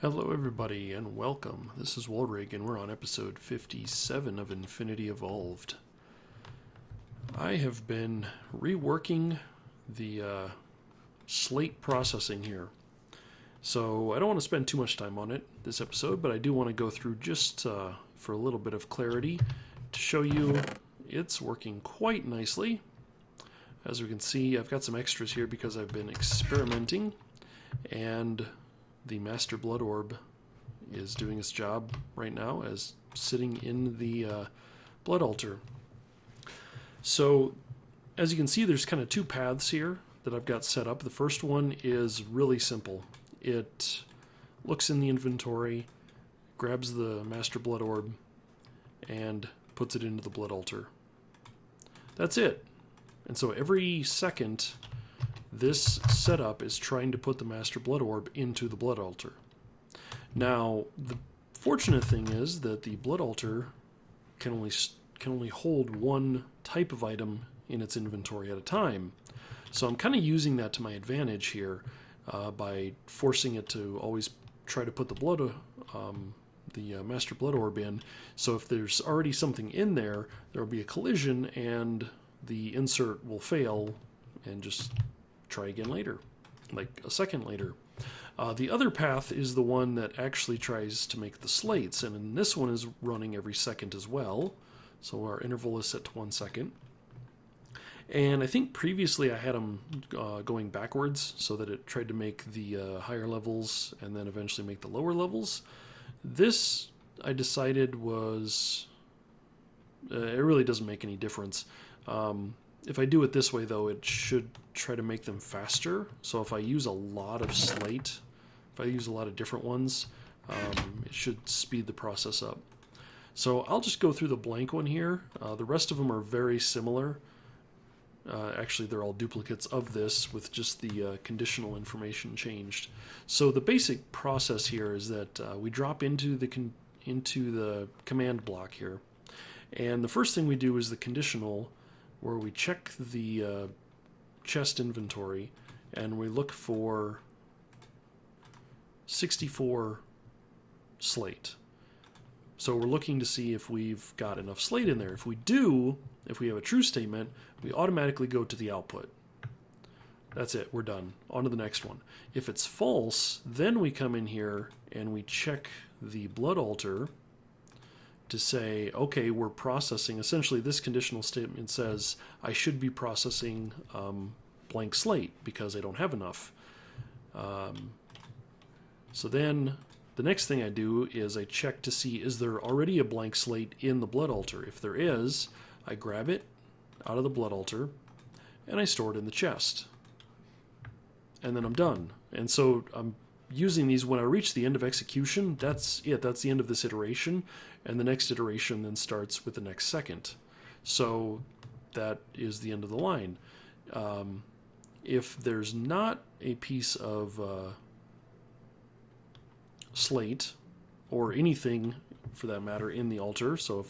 Hello everybody and welcome. This is Walrig and we're on episode 57 of Infinity Evolved. I have been reworking the slate processing here. So I don't want to spend too much time on it this episode, but I do want to go through just for a little bit of clarity to show you it's working quite nicely. As we can see, I've got some extras here because I've been experimenting, and the Master Blood Orb is doing its job right now as sitting in the Blood Altar. So, as you can see, there's kind of two paths here that I've got set up. The first one is really simple. It looks in the inventory, grabs the Master Blood Orb, and puts it into the Blood Altar. That's it. And so every second, this setup is trying to put the Master Blood Orb into the Blood Altar. Now, the fortunate thing is that the Blood Altar can only hold one type of item in its inventory at a time. So I'm kind of using that to my advantage here by forcing it to always try to put the Master Blood Orb in. So if there's already something in there, there will be a collision and the insert will fail and just try again later, like a second later. The other path is the one that actually tries to make the slates, and in this one is running every second as well. So our interval is set to 1 second. And I think previously I had them going backwards so that it tried to make the higher levels and then eventually make the lower levels. This, I decided, was... it really doesn't make any difference. If I do it this way, though, it should try to make them faster. So if I use a lot of slate, if I use a lot of different ones, it should speed the process up. So I'll just go through the blank one here. The rest of them are very similar. Actually, they're all duplicates of this with just the conditional information changed. So the basic process here is that we drop into the command block here. And the first thing we do is the conditional, where we check the chest inventory and we look for 64 slate. So we're looking to see if we've got enough slate in there. If we do, if we have a true statement, we automatically go to the output. That's it, we're done. On to the next one. If it's false, then we come in here and we check the Blood Altar to say, okay, we're processing. Essentially, this conditional statement says I should be processing blank slate because I don't have enough. So then the next thing I do is I check to see, is there already a blank slate in the Blood Altar? If there is, I grab it out of the Blood Altar and I store it in the chest. And then I'm done. And so I'm using these when I reach the end of execution. That's it. That's the end of this iteration. And the next iteration then starts with the next second. So that is the end of the line. If there's not a piece of slate or anything for that matter in the altar, so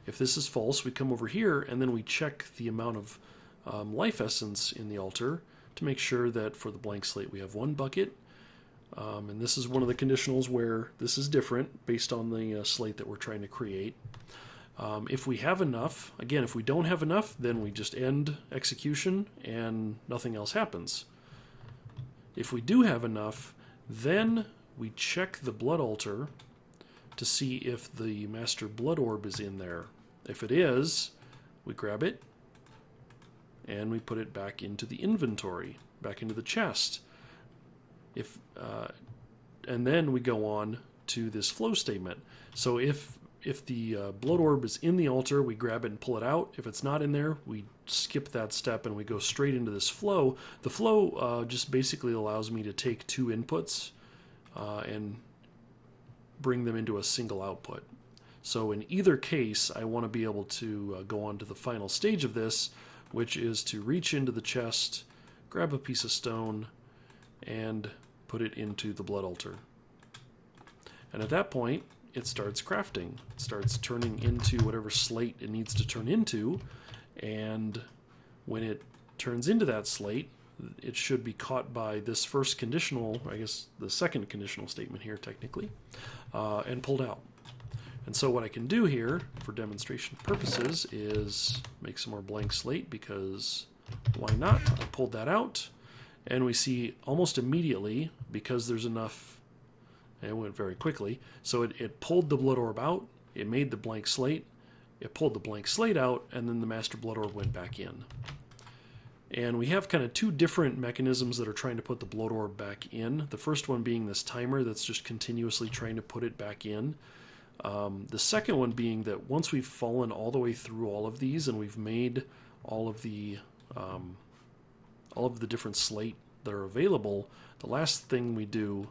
if this is false, we come over here and then we check the amount of life essence in the altar to make sure that for the blank slate we have 1 bucket. And this is one of the conditionals where this is different based on the slate that we're trying to create. If we have enough, again, if we don't have enough, then we just end execution and nothing else happens. If we do have enough, then we check the Blood Altar to see if the Master Blood Orb is in there. If it is, we grab it and we put it back into the inventory, back into the chest. And then we go on to this flow statement. So if the Blood Orb is in the altar, we grab it and pull it out. If it's not in there, we skip that step and we go straight into this flow. The flow just basically allows me to take 2 inputs and bring them into a single output. So in either case, I want to be able to go on to the final stage of this, which is to reach into the chest, grab a piece of stone, and put it into the Blood Altar. And at that point, it starts crafting. It starts turning into whatever slate it needs to turn into, and when it turns into that slate, it should be caught by this first conditional, I guess the second conditional statement here technically, and pulled out. And so what I can do here for demonstration purposes is make some more blank slate, because why not? I pulled that out, and we see almost immediately, because there's enough, and it went very quickly, so it pulled the blood orb out, it made the blank slate, it pulled the blank slate out, and then the master blood orb went back in. And we have kind of two different mechanisms that are trying to put the blood orb back in. The first one being this timer that's just continuously trying to put it back in. The second one being that once we've fallen all the way through all of these and we've made all of the different slate that are available, the last thing we do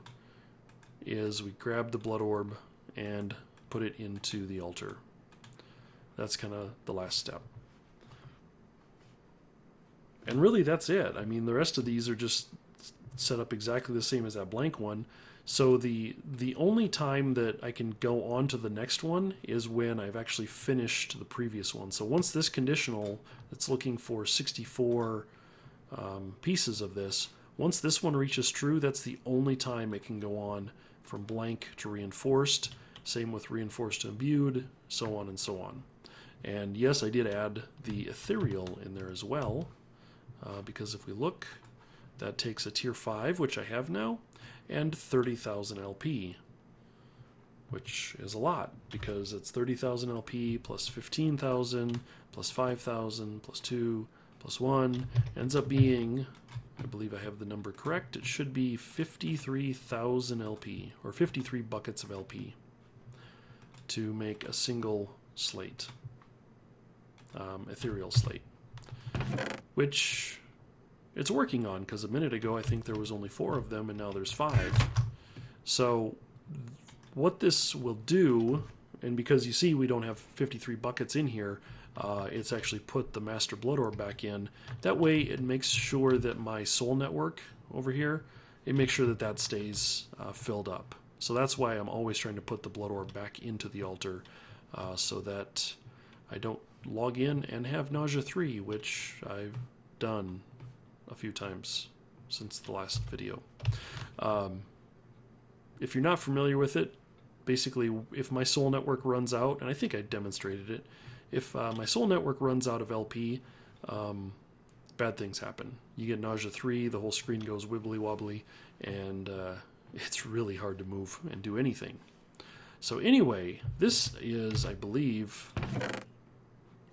is we grab the blood orb and put it into the altar. That's kind of the last step. And really that's it. I mean, the rest of these are just set up exactly the same as that blank one. So the only time that I can go on to the next one is when I've actually finished the previous one. So once this conditional that's looking for 64 pieces of this, once this one reaches true, that's the only time it can go on from blank to reinforced. Same with reinforced to imbued, so on and so on. And yes, I did add the ethereal in there as well, because if we look, that takes a tier 5, which I have now, and 30,000 LP, which is a lot, because it's 30,000 LP plus 15,000 plus 5,000 plus 2 plus 1 ends up being, I believe I have the number correct, it should be 53,000 LP, or 53 buckets of LP to make a single slate, ethereal slate, which it's working on, because a minute ago I think there was only 4 of them and now there's 5. So what this will do, and because you see we don't have 53 buckets in here, it's actually put the master blood orb back in. That way it makes sure that my soul network over here, it makes sure that that stays filled up. So that's why I'm always trying to put the blood orb back into the altar, so that I don't log in and have nausea 3, which I've done a few times since the last video. If you're not familiar with it, basically if my soul network runs out, and I think I demonstrated it, if my soul network runs out of LP, bad things happen. You get nausea 3, the whole screen goes wibbly wobbly, and it's really hard to move and do anything. So anyway, this is, I believe,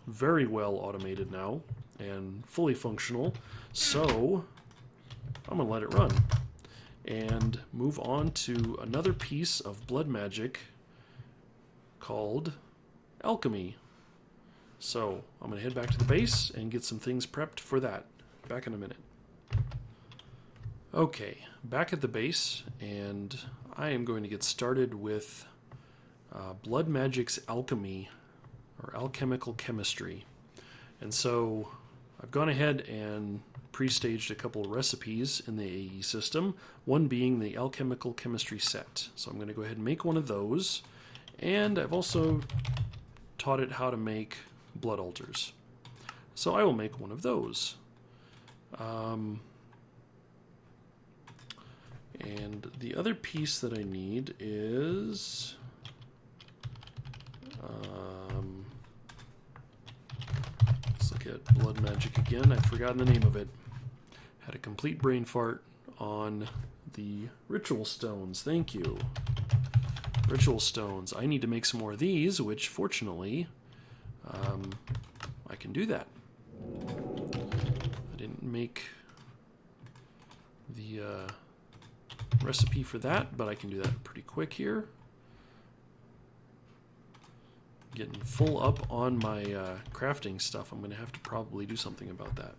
very well automated now and fully functional. So I'm going to let it run and move on to another piece of blood magic called Alchemy. So I'm going to head back to the base and get some things prepped for that. Back in a minute. Okay, back at the base, and I am going to get started with Blood Magic's Alchemy, or Alchemical Chemistry. And so I've gone ahead and pre-staged a couple of recipes in the AE system, one being the Alchemical Chemistry set. So I'm going to go ahead and make one of those, and I've also taught it how to make blood altars. So I will make one of those. And the other piece that I need is let's look at blood magic again. I've forgotten the name of it. Had a complete brain fart on the ritual stones. Thank you. Ritual stones. I need to make some more of these, which fortunately I can do that. I didn't make the recipe for that, but I can do that pretty quick here. Getting full up on my crafting stuff. I'm going to have to probably do something about that.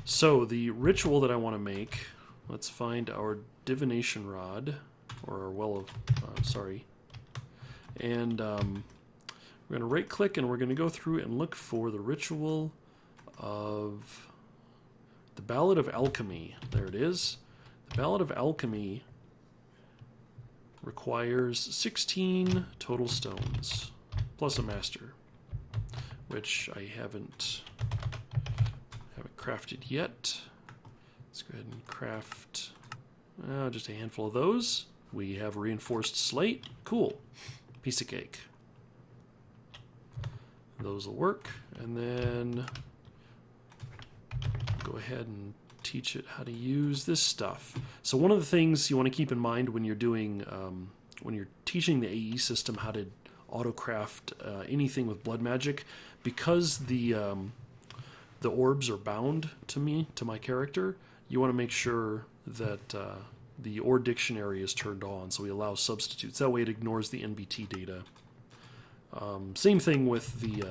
So the ritual that I want to make, let's find our divination rod, or our well of, sorry. And we're going to right click and we're going to go through and look for the ritual of the Ballad of Alchemy. There it is. The Ballad of Alchemy requires 16 total stones, plus a master, which I haven't crafted yet. Let's go ahead and craft just a handful of those. We have reinforced slate. Cool. Piece of cake. Those will work. And then go ahead and teach it how to use this stuff. So one of the things you want to keep in mind when you're doing, when you're teaching the AE system how to autocraft anything with blood magic, because the orbs are bound to my character, you want to make sure that the ore dictionary is turned on, so we allow substitutes. That way it ignores the NBT data. Same thing with the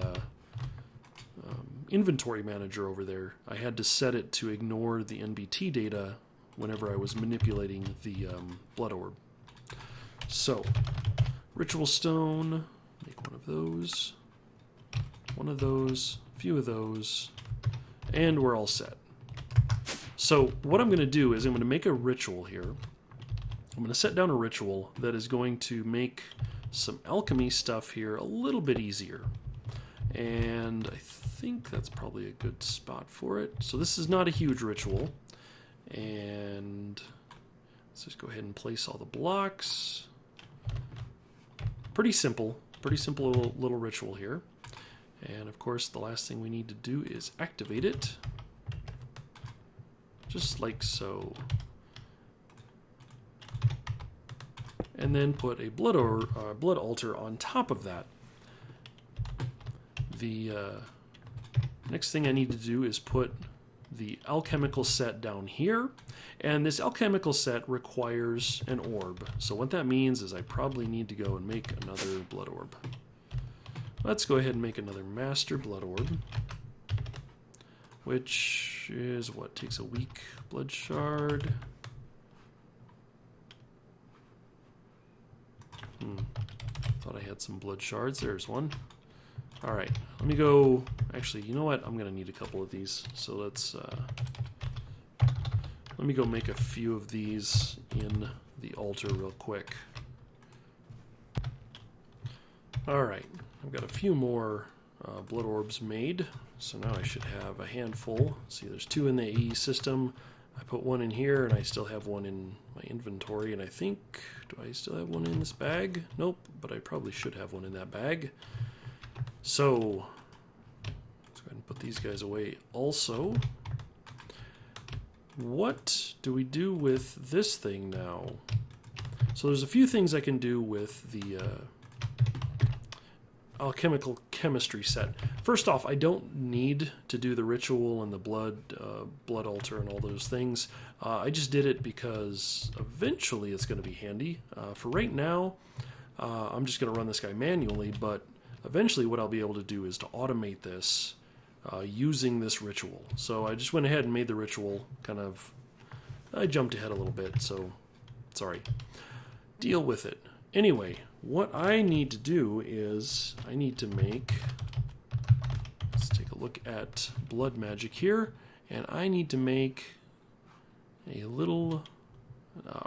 inventory manager over there. I had to set it to ignore the NBT data whenever I was manipulating the blood orb. So, ritual stone, make one of those, a few of those, and we're all set. So what I'm going to do is I'm going to make a ritual here. I'm going to set down a ritual that is going to make some alchemy stuff here a little bit easier. And I think that's probably a good spot for it. So this is not a huge ritual. And let's just go ahead and place all the blocks. Pretty simple little ritual here. And of course the last thing we need to do is activate it. Just like so. And then put a blood altar on top of that. The next thing I need to do is put the alchemical set down here. And this alchemical set requires an orb. So what that means is I probably need to go and make another blood orb. Let's go ahead and make another master blood orb, which is what takes a weak blood shard. Thought I had some blood shards. There's one. All right, let me go. Actually, you know what? I'm gonna need a couple of these. So let's let me go make a few of these in the altar real quick. All right, I've got a few more blood orbs made. So now I should have a handful. See, there's 2 in the AE system. I put one in here, and I still have one in my inventory. And I think, do I still have one in this bag? Nope, but I probably should have one in that bag. So let's go ahead and put these guys away also. What do we do with this thing now? So there's a few things I can do with the alchemical chemistry set. First off, I don't need to do the ritual and the blood altar and all those things. I just did it because eventually it's going to be handy. For right now, I'm just going to run this guy manually, but eventually what I'll be able to do is to automate this using this ritual. So I just went ahead and made the ritual. I jumped ahead a little bit, so sorry. Deal with it. Anyway, what I need to do is I need to make, let's take a look at blood magic here, and I need to make a little,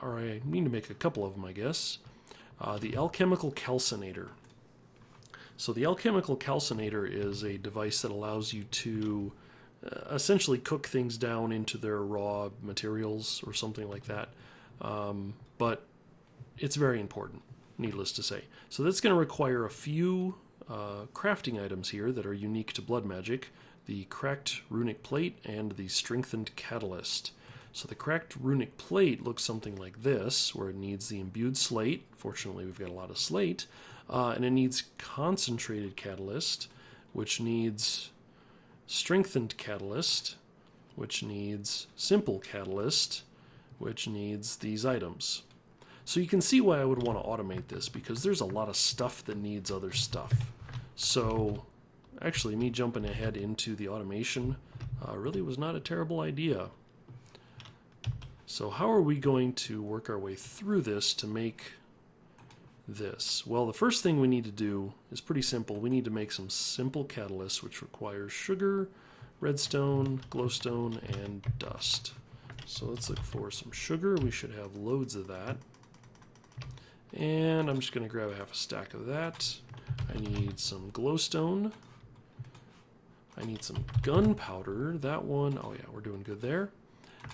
or I need to make a couple of them, I guess. The alchemical calcinator. So the alchemical calcinator is a device that allows you to essentially cook things down into their raw materials or something like that. But it's very important, needless to say. So that's going to require a few crafting items here that are unique to blood magic. The cracked runic plate and the strengthened catalyst. So the cracked runic plate looks something like this, where it needs the imbued slate. Fortunately, we've got a lot of slate. And it needs concentrated catalyst, which needs strengthened catalyst, which needs simple catalyst, which needs these items. So you can see why I would want to automate this, because there's a lot of stuff that needs other stuff. So actually, me jumping ahead into the automation really was not a terrible idea. So how are we going to work our way through this to make this? Well, the first thing we need to do is pretty simple. We need to make some simple catalyst, which requires sugar, redstone, glowstone, and dust. So let's look for some sugar. We should have loads of that. And I'm just going to grab half a stack of that. I need some glowstone. I need some gunpowder. That one, oh yeah, we're doing good there.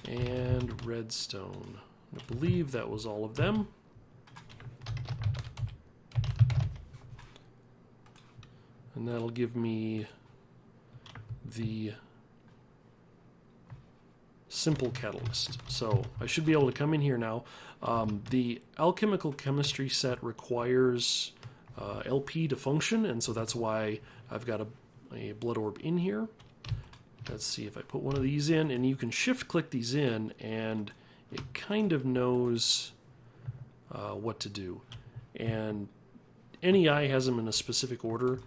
and redstone. I believe that was all of them. And that'll give me the simple catalyst. So I should be able to come in here now. The alchemical chemistry set requires LP to function, and so that's why I've got a blood orb in here. Let's see if I put one of these in, and you can shift click these in, and it kind of knows what to do. And NEI has them in a specific order.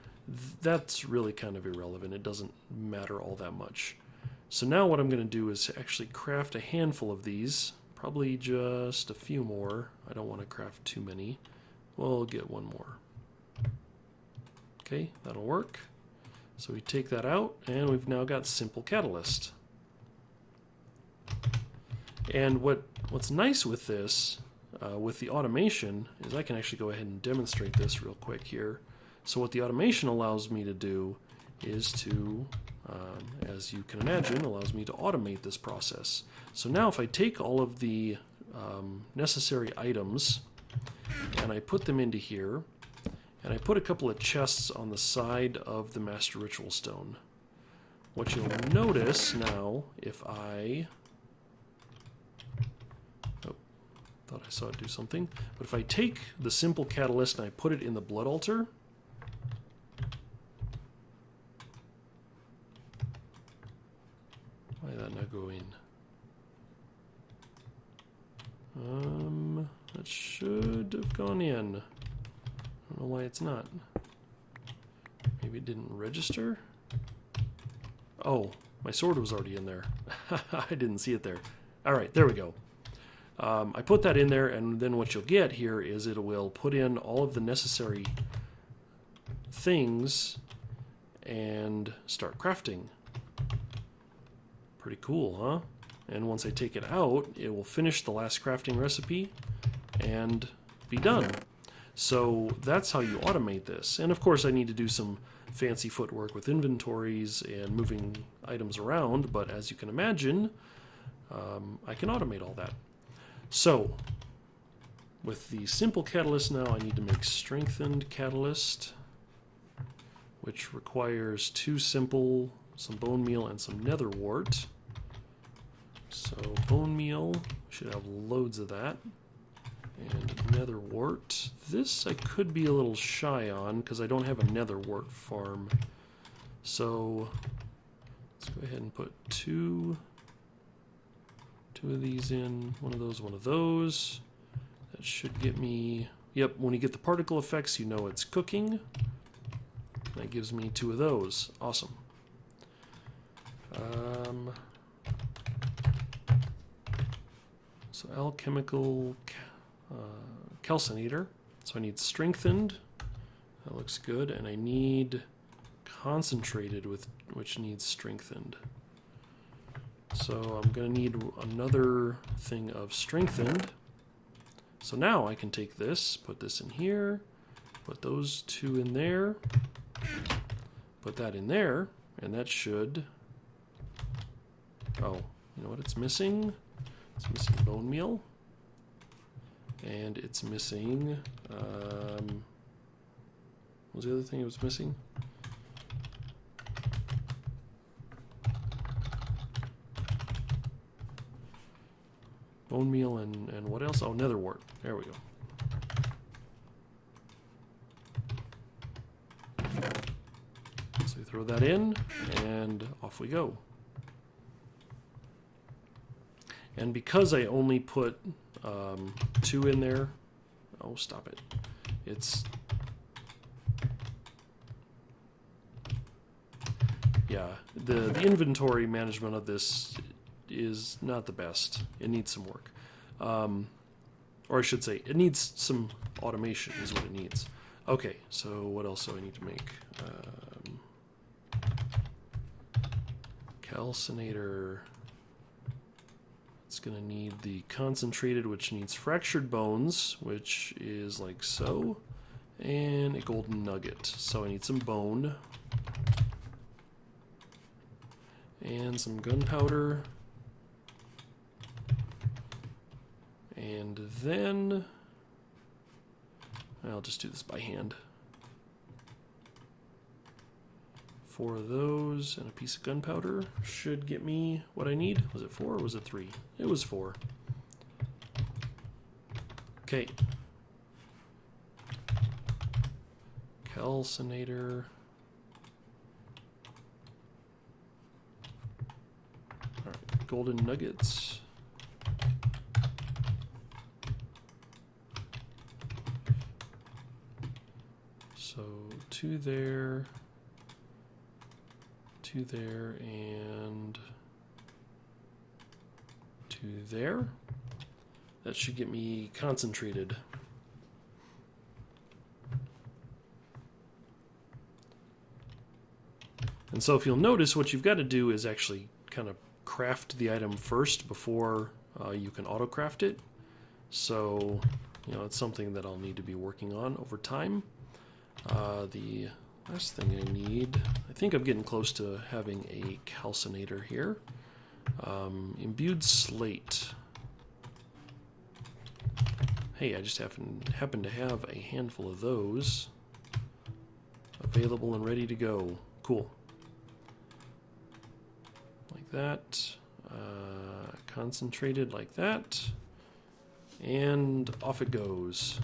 That's really kind of irrelevant. It doesn't matter all that much. So now what I'm going to do is actually craft a handful of these, probably just a few more. I don't want to craft too many. We'll get one more. Okay, that'll work. So we take that out, and we've now got simple catalyst. And what's nice with this, with the automation, is I can actually go ahead and demonstrate this real quick here. So what the automation allows me to do is to, as you can imagine, allows me to automate this process. So now if I take all of the necessary items and I put them into here, and I put a couple of chests on the side of the Master Ritual Stone. What you'll notice now, if I... Oh, thought I saw it do something. But if I take the simple catalyst and I put it in the blood altar... Why did that not go in? That should have gone in. I don't know why it's not. Maybe it didn't register? Oh, my sword was already in there. I didn't see it there. Alright, there we go. I put that in there, and then what you'll get here is it will put in all of the necessary things and start crafting. Pretty cool, huh? And once I take it out, it will finish the last crafting recipe and be done. So that's how you automate this. And of course I need to do some fancy footwork with inventories and moving items around, but as you can imagine, I can automate all that. So with the simple catalyst now, I need to make strengthened catalyst, which requires 2 simple, some bone meal, and some nether wart. So bone meal, should have loads of that. And nether wart. This I could be a little shy on because I don't have a nether wart farm. So let's go ahead and put two of these in. One of those. That should get me... Yep, when you get the particle effects, you know it's cooking. That gives me 2 of those. Awesome. So alchemical calcinator. So I need strengthened. That looks good. And I need concentrated, which needs strengthened. So I'm going to need another thing of strengthened. So now I can take this, put this in here, put those 2 in there, put that in there, and that should... Oh, you know what it's missing? It's missing bone meal. And it's missing... what was the other thing it was missing? Bone meal and what else? Oh, nether wart. There we go. So we throw that in, and off we go. And because I only put 2 in there... Oh, stop it. It's... Yeah, the inventory management of this is not the best. It needs some work. Or I should say, it needs some automation is what it needs. Okay, so what else do I need to make? Calcinator. It's going to need the concentrated, which needs fractured bones, which is like so, and a golden nugget. So I need some bone and some gunpowder And then I'll just do this by hand. 4 of those and a piece of gunpowder should get me what I need. Was it 4 or was it 3? It was 4. Okay. Calcinator. Alright, golden nuggets. So 2 there, 2 there, and 2 there. That should get me concentrated. And so if you'll notice, what you've got to do is actually kind of craft the item first before you can auto-craft it. So, you know, it's something that I'll need to be working on over time. The last thing I need, I think I'm getting close to having a calcinator here. Imbued slate. Hey, I just happen to have a handful of those available and ready to go. Cool. Like that. Concentrated like that. And off it goes.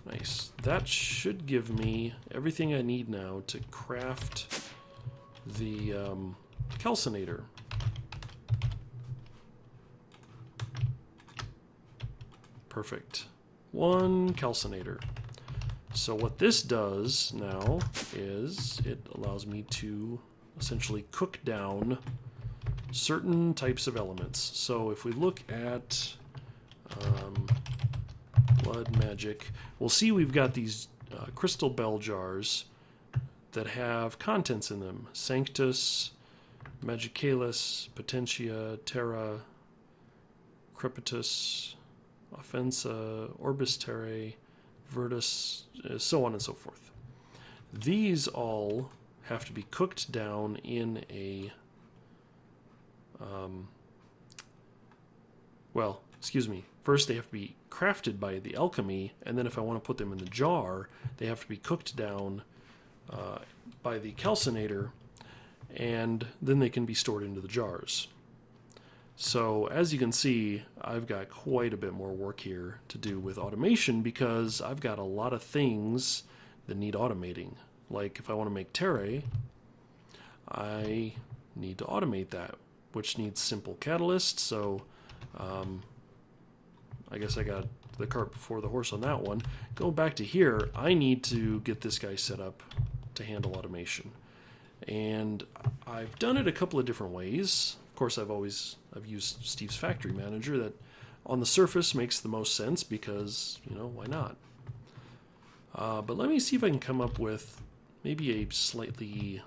Nice. That should give me everything I need now to craft the calcinator. Perfect. 1 calcinator. So what this does now is it allows me to essentially cook down certain types of elements. So if we look at blood magic, we'll see we've got these crystal bell jars that have contents in them. Sanctus, Magicalis, Potentia, Terra, Crepitus, Offensa, Orbis Terrae, Virtus, so on and so forth. These all have to be cooked down in a well, excuse me. First, they have to be crafted by the alchemy, and then if I want to put them in the jar, they have to be cooked down by the calcinator, and then they can be stored into the jars. So, as you can see, I've got quite a bit more work here to do with automation because I've got a lot of things that need automating. Like, if I want to make terrae, I need to automate that, which needs simple catalyst, so I guess I got the cart before the horse on that one. Going back to here, I need to get this guy set up to handle automation. And I've done it a couple of different ways. Of course, I've used Steve's Factory Manager. That on the surface makes the most sense because, you know, why not? But let me see if I can come up with maybe a slightly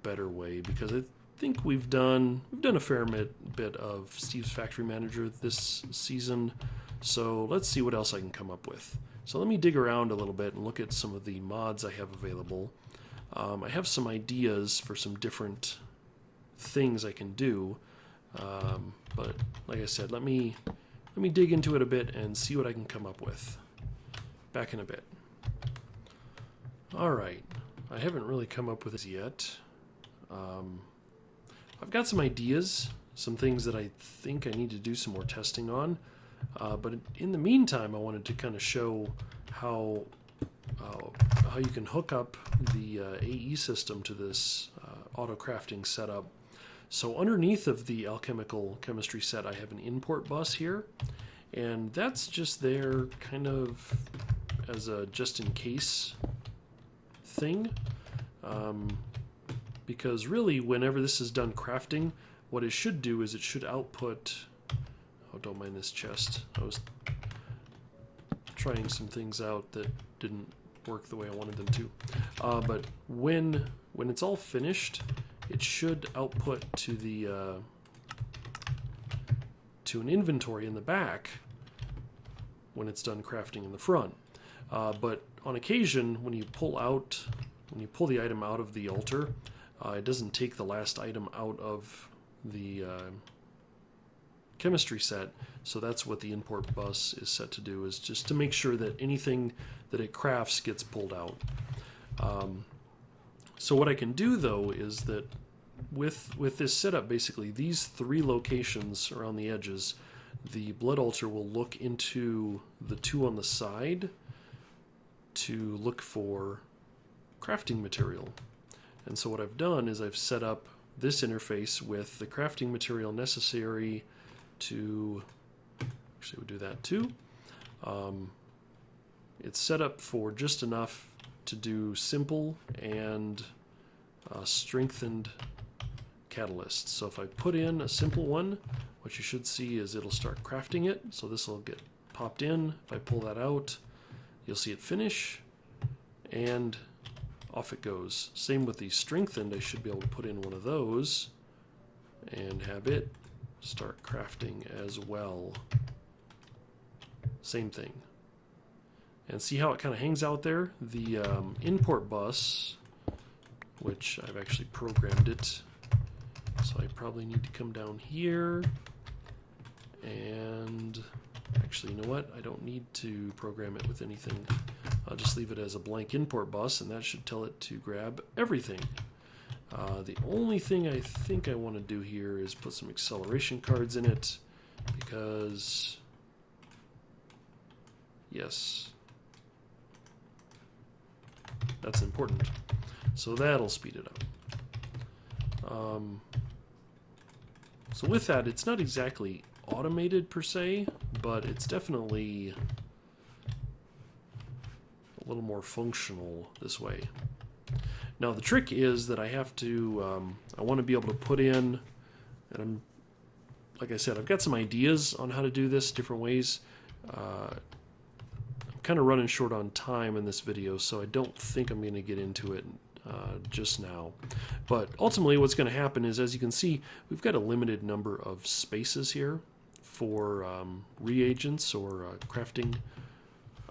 better way, because I think we've done a fair bit of Steve's Factory Manager this season. So let's see what else I can come up with. So let me dig around a little bit and look at some of the mods I have available. I have some ideas for some different things I can do, but like I said, let me dig into it a bit and see what I can come up with. Back in a bit. Alright, I haven't really come up with this yet. I've got some ideas, some things that I think I need to do some more testing on, but in the meantime I wanted to kind of show how you can hook up the AE system to this auto crafting setup. So underneath of the alchemical chemistry set I have an import bus here, and that's just there kind of as a just in case thing, because really whenever this is done crafting, what it should do is it should output, oh, don't mind this chest, I was trying some things out that didn't work the way I wanted them to, but when it's all finished, it should output to the to an inventory in the back when it's done crafting in the front. But on occasion, when you pull the item out of the altar, it doesn't take the last item out of the chemistry set. So that's what the import bus is set to do, is just to make sure that anything that it crafts gets pulled out. So what I can do though is that with this setup, basically these 3 locations around the edges, the blood altar will look into the 2 on the side to look for crafting material. And so what I've done is I've set up this interface with the crafting material necessary to, actually we'll do that too. It's set up for just enough to do simple and strengthened catalysts. So if I put in a simple one, what you should see is it'll start crafting it. So this will get popped in. If I pull that out, you'll see it finish, and off it goes. Same with the strengthened. I should be able to put in one of those and have it start crafting as well. Same thing. And see how it kind of hangs out there? The import bus, which I've actually programmed it, so I probably need to come down here, and actually, you know what? I don't need to program it with anything. I'll just leave it as a blank import bus, and that should tell it to grab everything. The only thing I think I want to do here is put some acceleration cards in it, because yes, that's important. So that'll speed it up. So with that, it's not exactly automated per se, but it's definitely a little more functional this way. Now the trick is that I have to, I want to be able to put in, and like I said, I've got some ideas on how to do this different ways. I'm kind of running short on time in this video, so I don't think I'm going to get into it just now. But ultimately what's going to happen is, as you can see, we've got a limited number of spaces here for reagents or crafting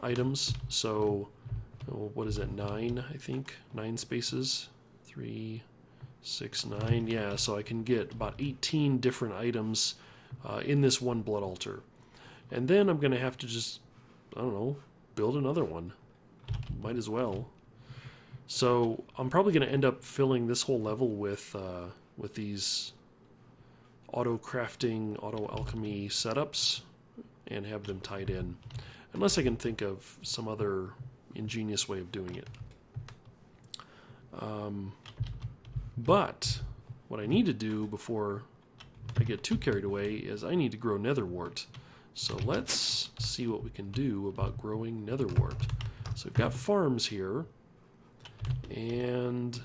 items. So what is it, 9, I think? 9 spaces? 3, 6, 9. Yeah, so I can get about 18 different items in this one blood altar. And then I'm going to have to just, I don't know, build another one. Might as well. So I'm probably going to end up filling this whole level with these auto crafting, auto alchemy setups, and have them tied in, unless I can think of some other ingenious way of doing it. But what I need to do before I get too carried away is I need to grow Nether Wart. So let's see what we can do about growing Nether Wart. So we've got farms here, and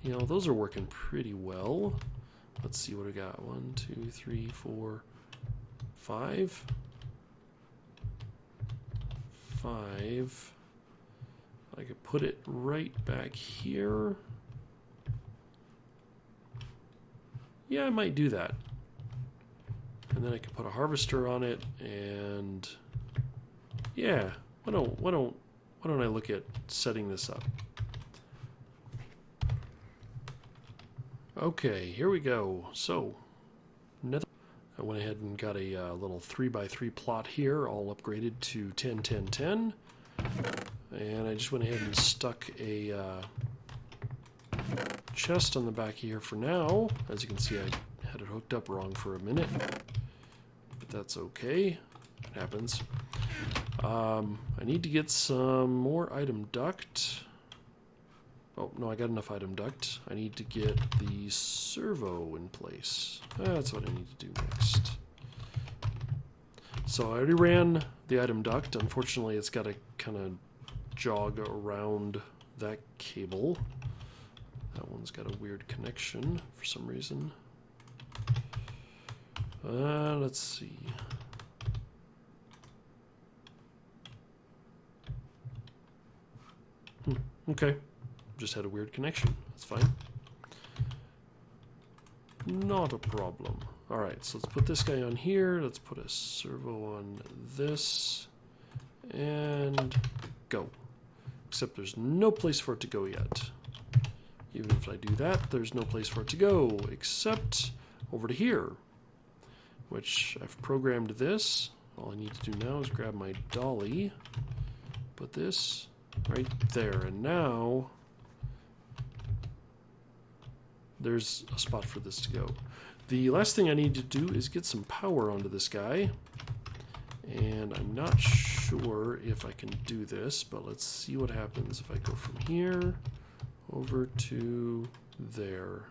you know, those are working pretty well. Let's see what we got. 1, 2, 3, 4, 5. 5. I could put it right back here. Yeah, I might do that. And then I could put a harvester on it, and yeah, why don't I look at setting this up? Okay, here we go. So, I went ahead and got a little 3x3 plot here, all upgraded to 10, 10, 10. And I just went ahead and stuck a chest on the back here for now. As you can see, I had it hooked up wrong for a minute, but that's okay. It happens. I need to get some more item duct. Oh, no, I got enough item duct. I need to get the servo in place. That's what I need to do next. So I already ran the item duct. Unfortunately, it's got to kind of jog around that cable. That one's got a weird connection for some reason. Let's see. Okay. Just had a weird connection. That's fine. Not a problem. Alright, so let's put this guy on here. Let's put a servo on this. And go. Except there's no place for it to go yet. Even if I do that, there's no place for it to go, except over to here. which I've programmed this. All I need to do now is grab my dolly, put this right there, and now there's a spot for this to go. The last thing I need to do is get some power onto this guy, and I'm not sure if I can do this, but let's see what happens if I go from here over to there.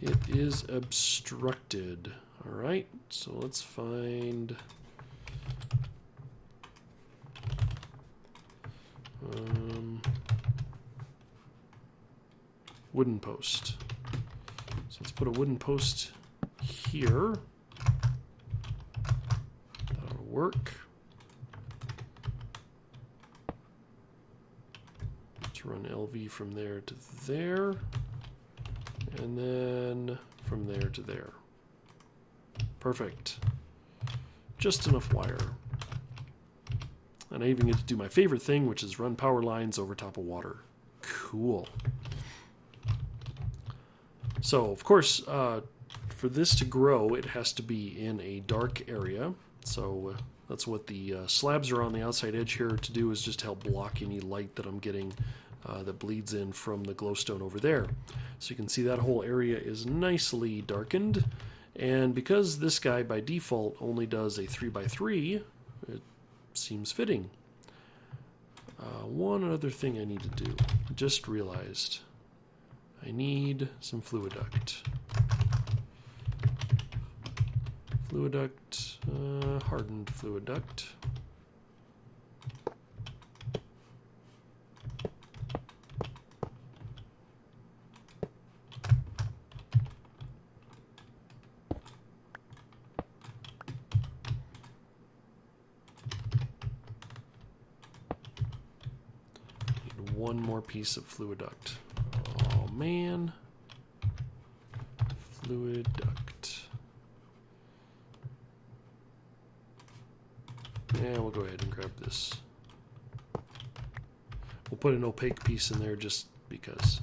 It is obstructed. Alright, so let's find wooden post. So let's put a wooden post here. That'll work. Let's run LV from there to there, and then from there to there. Perfect. Just enough wire. And I even get to do my favorite thing, which is run power lines over top of water. Cool. So, of course, for this to grow, it has to be in a dark area. So that's what the slabs are on the outside edge here to do, is just help block any light that I'm getting that bleeds in from the glowstone over there. So you can see that whole area is nicely darkened. And because this guy by default only does a 3x3, it seems fitting. One other thing I need to do. Just realized I need some fluid duct. Fluid duct, hardened fluid duct. One more piece of fluid duct. Oh man. Fluid duct. Yeah, we'll go ahead and grab this. We'll put an opaque piece in there just because.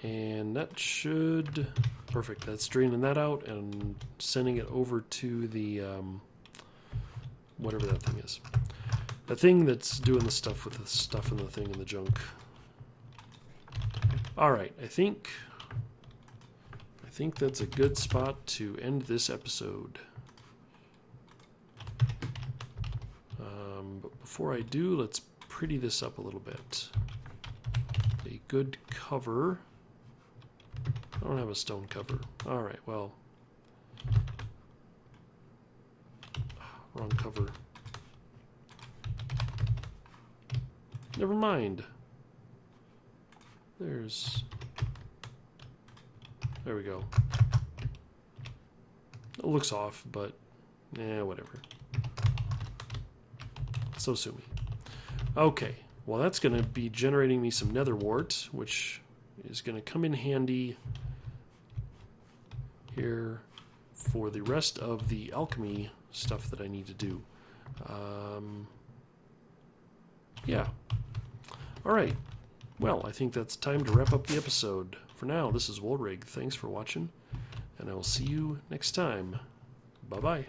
And that should... Perfect. That's draining that out and sending it over to the... whatever that thing is. The thing that's doing the stuff with the stuff in the thing and the junk. Alright, I think that's a good spot to end this episode. But before I do, let's pretty this up a little bit. A good cover. I don't have a stone cover. Alright, well. Wrong cover. Never mind. There we go. It looks off, but whatever. So sue me. Okay, well that's going to be generating me some Nether Wart, which is going to come in handy here for the rest of the alchemy stuff that I need to do. Yeah. Alright, well, I think that's time to wrap up the episode. For now, this is Woolrig. Thanks for watching, and I will see you next time. Bye-bye.